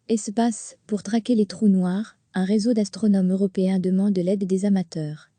Espace, pour traquer les trous noirs, un réseau d'astronomes européens demande l'aide des amateurs.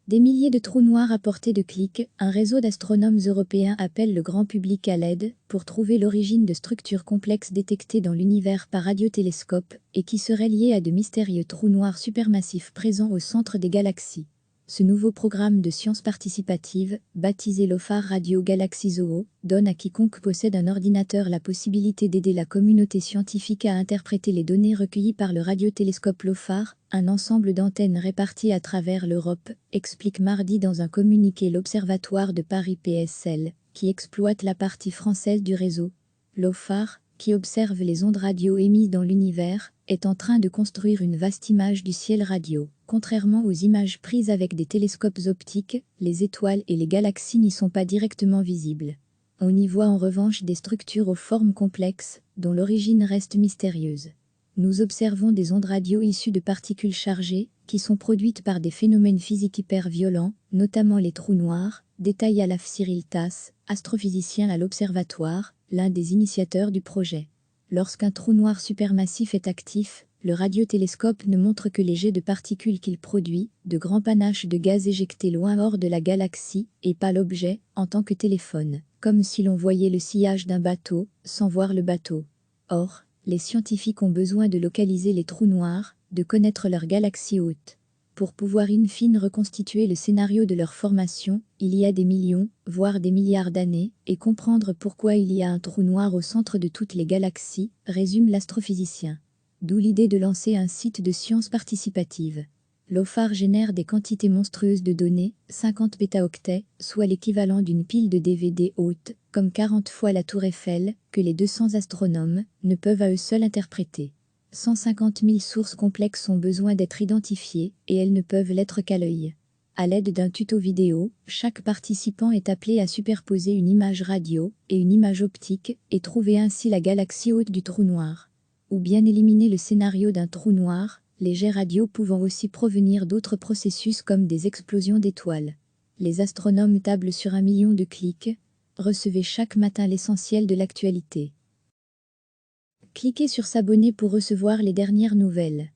Des milliers de trous noirs à portée de clic, un réseau d'astronomes européens appelle le grand public à l'aide pour trouver l'origine de structures complexes détectées dans l'univers par radiotélescope et qui seraient liées à de mystérieux trous noirs supermassifs présents au centre des galaxies. Ce nouveau programme de science participative, baptisé LOFAR Radio Galaxy Zoo, donne à quiconque possède un ordinateur la possibilité d'aider la communauté scientifique à interpréter les données recueillies par le radiotélescope LOFAR, un ensemble d'antennes réparties à travers l'Europe, explique mardi dans un communiqué l'Observatoire de Paris PSL, qui exploite la partie française du réseau. LOFAR, qui observe les ondes radio émises dans l'univers, est en train de construire une vaste image du ciel radio. Contrairement aux images prises avec des télescopes optiques, les étoiles et les galaxies n'y sont pas directement visibles. On y voit en revanche des structures aux formes complexes, dont l'origine reste mystérieuse. Nous observons des ondes radio issues de particules chargées, qui sont produites par des phénomènes physiques hyper violents, notamment les trous noirs, détaille Alaf Cyril Tass, astrophysicien à l'Observatoire, l'un des initiateurs du projet. Lorsqu'un trou noir supermassif est actif, le radiotélescope ne montre que les jets de particules qu'il produit, de grands panaches de gaz éjectés loin hors de la galaxie, et pas l'objet, en tant que téléphone, comme si l'on voyait le sillage d'un bateau, sans voir le bateau. Or, les scientifiques ont besoin de localiser les trous noirs, de connaître leur galaxie hôte. Pour pouvoir in fine reconstituer le scénario de leur formation, il y a des millions, voire des milliards d'années, et comprendre pourquoi il y a un trou noir au centre de toutes les galaxies, résume l'astrophysicien. D'où l'idée de lancer un site de science participative. LOFAR génère des quantités monstrueuses de données, 50 pétaoctets, soit l'équivalent d'une pile de DVD haute, comme 40 fois la tour Eiffel, que les 200 astronomes ne peuvent à eux seuls interpréter. 150 000 sources complexes ont besoin d'être identifiées, et elles ne peuvent l'être qu'à l'œil. À l'aide d'un tuto vidéo, chaque participant est appelé à superposer une image radio et une image optique, et trouver ainsi la galaxie haute du trou noir. Ou bien éliminer le scénario d'un trou noir, les jets radio pouvant aussi provenir d'autres processus comme des explosions d'étoiles. Les astronomes tablent sur 1 million de clics. Recevez chaque matin l'essentiel de l'actualité. Cliquez sur s'abonner pour recevoir les dernières nouvelles.